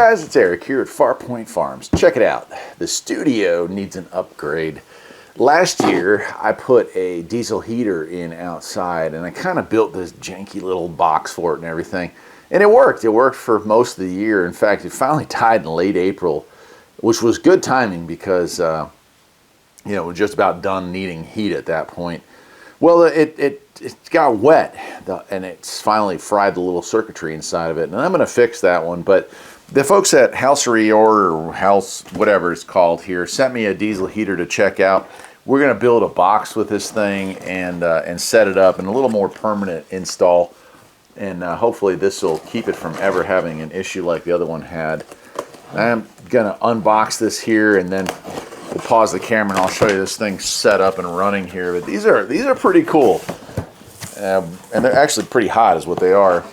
guys, it's Eric here at Farpoint Farms. Check it out. The studio needs an upgrade. Last year, I put a diesel heater in outside, and I kind of built this janky little box for it and everything. And it worked. It worked for most of the year. In fact, it finally died in late April, which was good timing because, you know, we're just about done needing heat at that point. Well, it got wet, and it's finally fried the little circuitry inside of it, and I'm going to fix that one. But the folks at Hcalory or House, whatever it's called here, sent me a diesel heater to check out. We're going to build a box with this thing and set it up in a little more permanent install, and hopefully this will keep it from ever having an issue like the other one had. I'm going to unbox this here, and then we'll pause the camera and I'll show you this thing set up and running here. But these are pretty cool, and they're actually pretty hot is what they are.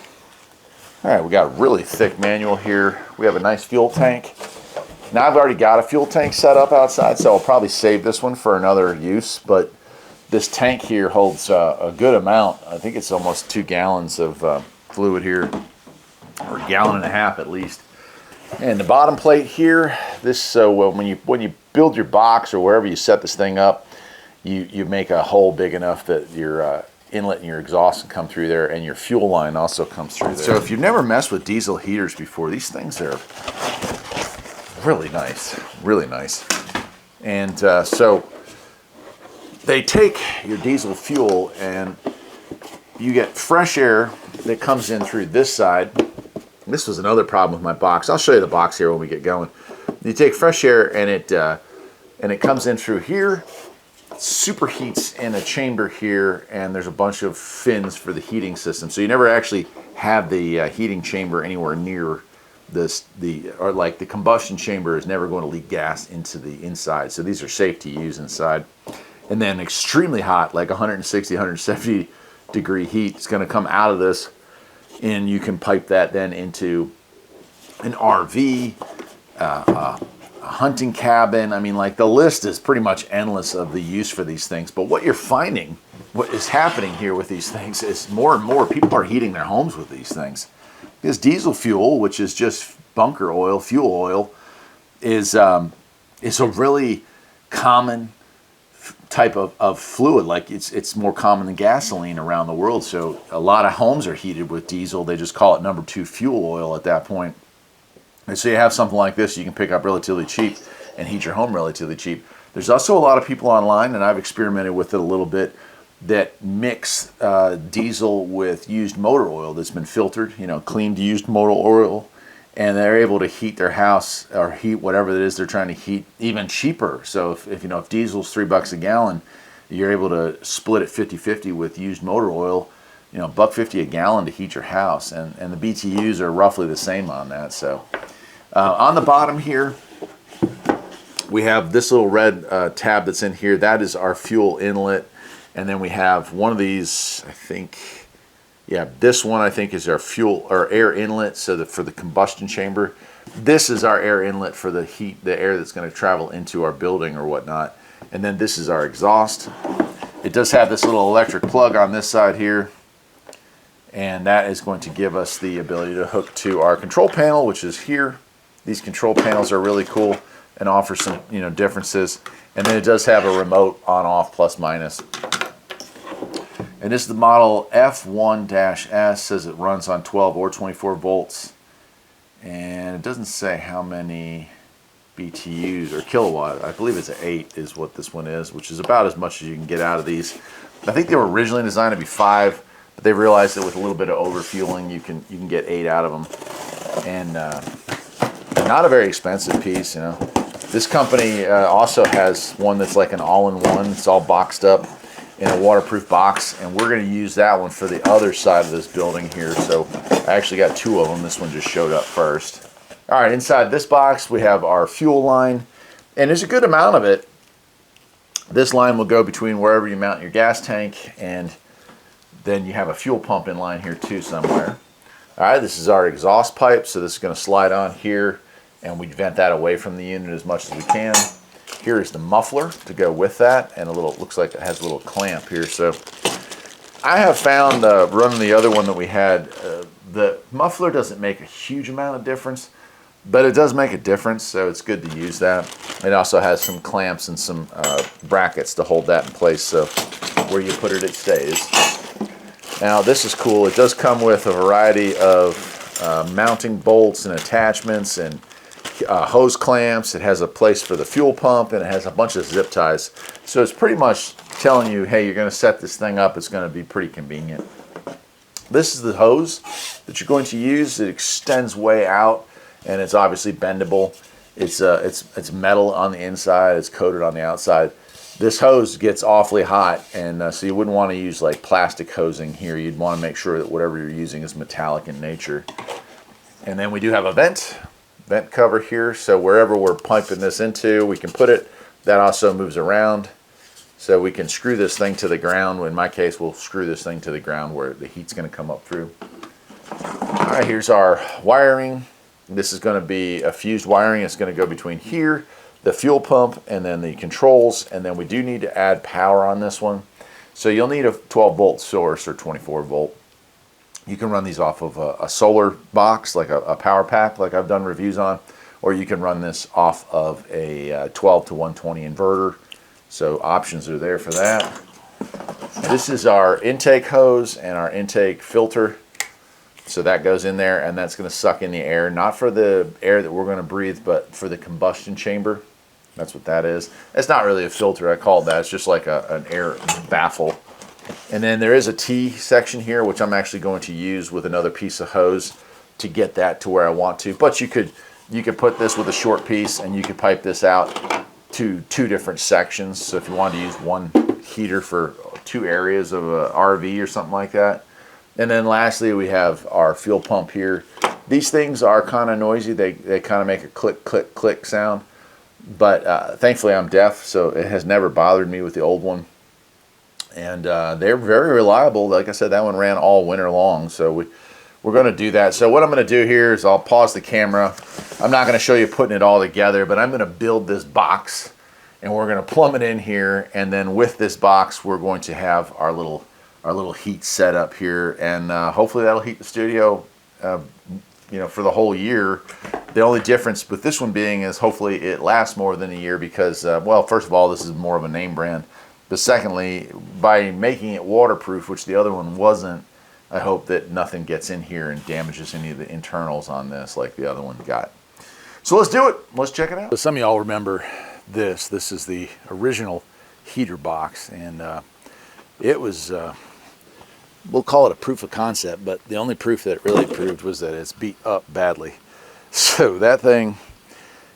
All right, we got a really thick manual here. We have a nice fuel tank. Now I've already got a fuel tank set up outside, so I'll probably save this one for another use. But this tank here holds a good amount. I think it's almost 2 gallons of fluid here, or a gallon and a half at least. And the bottom plate here, this so when you build your box or wherever you set this thing up, you make a hole big enough that your inlet and your exhaust can come through there, and your fuel line also comes through there. So if you've never messed with diesel heaters before, these things are really nice, really nice. And so they take your diesel fuel, and you get fresh air that comes in through this side. This was another problem with my box. I'll show you the box here when we get going. You take fresh air, and it comes in through here, superheats in a chamber here, and there's a bunch of fins for the heating system. So you never actually have the heating chamber anywhere near this. The combustion chamber is never going to leak gas into the inside. So these are safe to use inside. And then extremely hot, like 160, 170 degree heat is going to come out of this. And you can pipe that then into an RV, a hunting cabin. I mean, like, the list is pretty much endless of the use for these things. But what you're finding, what is happening here with these things, is more and more people are heating their homes with these things. Because diesel fuel, which is just bunker oil, fuel oil, is a really common type of fluid. Like, it's more common than gasoline around the world. So a lot of homes are heated with diesel. They just call it number 2 fuel oil at that point. And so you have something like this you can pick up relatively cheap and heat your home relatively cheap. There's also a lot of people online, and I've experimented with it a little bit, that mix diesel with used motor oil that's been filtered, you know, cleaned used motor oil, and they're able to heat their house or heat whatever it is they're trying to heat even cheaper. So if diesel's $3 a gallon, you're able to split it 50-50 with used motor oil, you know, $1.50 a gallon to heat your house, and the BTUs are roughly the same on that. So on the bottom here, we have this little red tab that's in here. That is our fuel inlet, and then we have one of these, I think. Yeah, this one I think is our fuel or air inlet, so for the combustion chamber. This is our air inlet for the heat, the air that's going to travel into our building or whatnot. And then this is our exhaust. It does have this little electric plug on this side here, and that is going to give us the ability to hook to our control panel, which is here. These control panels are really cool and offer some, you know, differences. And then it does have a remote on, off, plus, minus. And this is the model F1-S, says it runs on 12 or 24 volts. And it doesn't say how many BTUs or kilowatt. I believe it's an 8 is what this one is, which is about as much as you can get out of these. I think they were originally designed to be 5, but they realized that with a little bit of overfueling, you can get 8 out of them. And not a very expensive piece, you know. This company also has one that's like an all-in-one. It's all boxed up in a waterproof box, and we're going to use that one for the other side of this building here. So I actually got 2 of them. This one just showed up first. All right, inside this box we have our fuel line, and there's a good amount of it. This line will go between wherever you mount your gas tank, and then you have a fuel pump in line here too somewhere. All right, this is our exhaust pipe, so this is going to slide on here, and we vent that away from the unit as much as we can. Here is the muffler to go with that, and looks like it has a little clamp here. So I have found running the other one that we had, the muffler doesn't make a huge amount of difference, but it does make a difference, so it's good to use that. It also has some clamps and some brackets to hold that in place, so where you put it, it stays. Now this is cool. It does come with a variety of mounting bolts and attachments and hose clamps. It has a place for the fuel pump, and it has a bunch of zip ties. So it's pretty much telling you, hey, you're going to set this thing up. It's going to be pretty convenient. This is the hose that you're going to use. It extends way out, and it's obviously bendable. It's metal on the inside. It's coated on the outside. This hose gets awfully hot, and so you wouldn't want to use like plastic hosing here. You'd want to make sure that whatever you're using is metallic in nature. And then we do have a vent cover here, so wherever we're piping this into, we can put it. That also moves around, so we can screw this thing to the ground. In my case, we'll screw this thing to the ground where the heat's going to come up through. All right, here's our wiring. This is going to be a fused wiring. It's going to go between here, the fuel pump, and then the controls. And then we do need to add power on this one. So you'll need a 12-volt source or 24-volt. You can run these off of a solar box, like a power pack, like I've done reviews on, or you can run this off of a 12 to 120 inverter. So options are there for that. This is our intake hose and our intake filter. So that goes in there, and that's going to suck in the air, not for the air that we're going to breathe, but for the combustion chamber. That's what that is. It's not really a filter, I call it that. It's just like an air baffle. And then there is a T section here, which I'm actually going to use with another piece of hose to get that to where I want to. But you could put this with a short piece, and you could pipe this out to 2 different sections. So if you wanted to use one heater for 2 areas of a RV or something like that. And then lastly, we have our fuel pump here. These things are kind of noisy. They kind of make a click, click, click sound. But thankfully I'm deaf, so it has never bothered me with the old one. And they're very reliable. Like I said, that one ran all winter long, so we're going to do that. So what I'm going to do here is I'll pause the camera. I'm not going to show you putting it all together, but I'm going to build this box, and we're going to plumb it in here. And then with this box, we're going to have our little heat set up here, and hopefully that'll heat the studio, for the whole year. The only difference with this one being is hopefully it lasts more than a year because, well, first of all, this is more of a name brand. But secondly, by making it waterproof, which the other one wasn't, I hope that nothing gets in here and damages any of the internals on this like the other one got. So let's do it. Let's check it out. So some of y'all remember this. This is the original heater box, and it was, we'll call it a proof of concept, but the only proof that it really proved was that it's beat up badly. So that thing,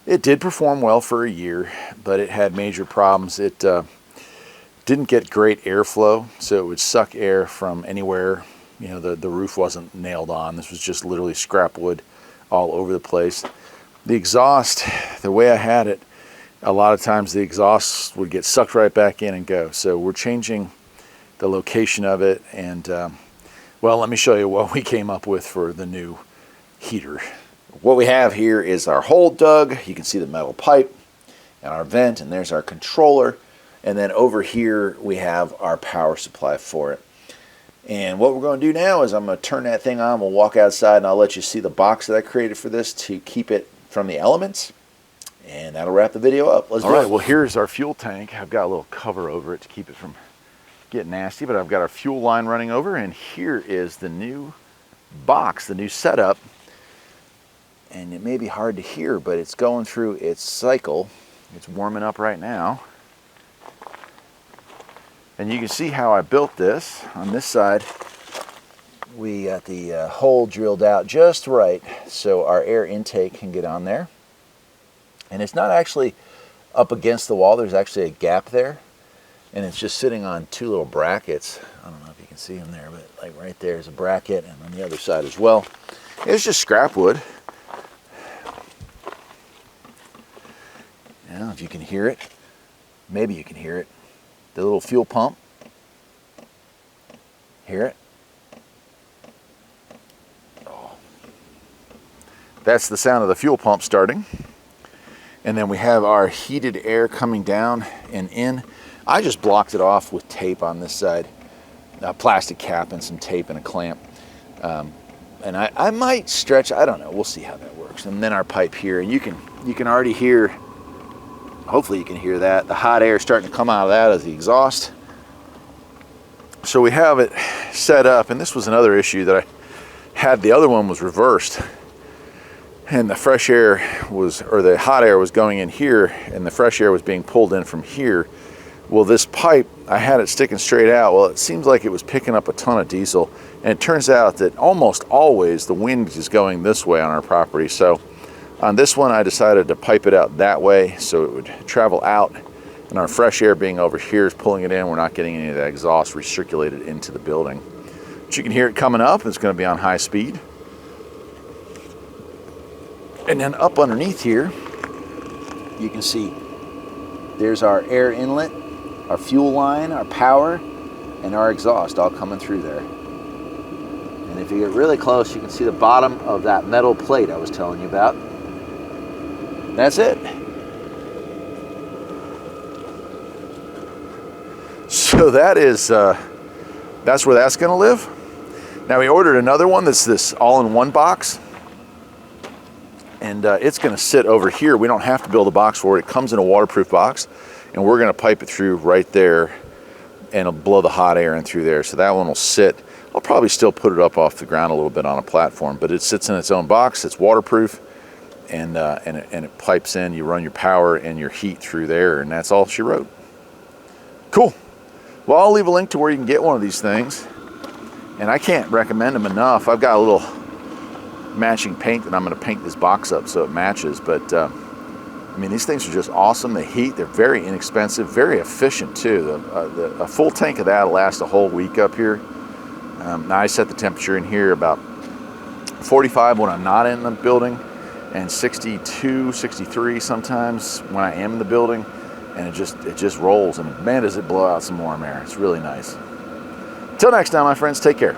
it did perform well for a year, but it had major problems. It didn't get great airflow, so it would suck air from anywhere. The roof wasn't nailed on. This was just literally scrap wood all over the place. The exhaust, the way I had it, a lot of times the exhaust would get sucked right back in and go. So we're changing the location of it, and well, let me show you what we came up with for the new heater. What we have here is our hole dug. You can see the metal pipe and our vent, and there's our controller. And then over here we have our power supply for it. And what we're going to do now is I'm going to turn that thing on. We'll walk outside, and I'll let you see the box that I created for this to keep it from the elements. And that'll wrap the video up. Let's do it. All right, well, here's our fuel tank. I've got a little cover over it to keep it from getting nasty, but I've got our fuel line running over, and here is the new box, the new setup. And it may be hard to hear, but it's going through its cycle. It's warming up right now. And you can see how I built this. On this side, we got the hole drilled out just right so our air intake can get on there. And it's not actually up against the wall. There's actually a gap there. And it's just sitting on 2 little brackets. I don't know if you can see them there, but like right there is a bracket, and on the other side as well. It's just scrap wood. Now, if you can hear it, maybe you can hear it. The little fuel pump. Hear it? Oh. That's the sound of the fuel pump starting. And then we have our heated air coming down and in. I just blocked it off with tape on this side, a plastic cap and some tape and a clamp. And I might stretch, I don't know, we'll see how that works. And then our pipe here, and you can already hear, hopefully you can hear that, the hot air starting to come out of that as the exhaust. So we have it set up, and this was another issue that I had. The other one was reversed, and the fresh air was, or the hot air was going in here, and the fresh air was being pulled in from here. Well, this pipe, I had it sticking straight out. Well, it seems like it was picking up a ton of diesel, and it turns out that almost always the wind is going this way on our property. So on this one, I decided to pipe it out that way so it would travel out, and our fresh air being over here is pulling it in. We're not getting any of that exhaust recirculated into the building. But you can hear it coming up. It's going to be on high speed. And then up underneath here, you can see there's our air inlet, our fuel line, our power, and our exhaust all coming through there. And if you get really close, you can see the bottom of that metal plate I was telling you about. That's it. So that is, that's where that's gonna live. Now we ordered another one that's this all-in-one box. And it's gonna sit over here. We don't have to build a box for it. It comes in a waterproof box, and we're gonna pipe it through right there, and it'll blow the hot air in through there. So that one will sit. I'll probably still put it up off the ground a little bit on a platform, but it sits in its own box. It's waterproof, and it pipes in. You run your power and your heat through there, and that's all she wrote. Cool. Well, I'll leave a link to where you can get one of these things, and I can't recommend them enough. I've got a little matching paint that I'm going to paint this box up so it matches, but I mean, these things are just awesome. They heat. They're very inexpensive, very efficient too. A full tank of that will last a whole week up here. Now I set the temperature in here about 45 when I'm not in the building, and 62, 63 sometimes when I am in the building, and it just rolls, and man, does it blow out some warm air. It's really nice. Till next time, my friends, take care.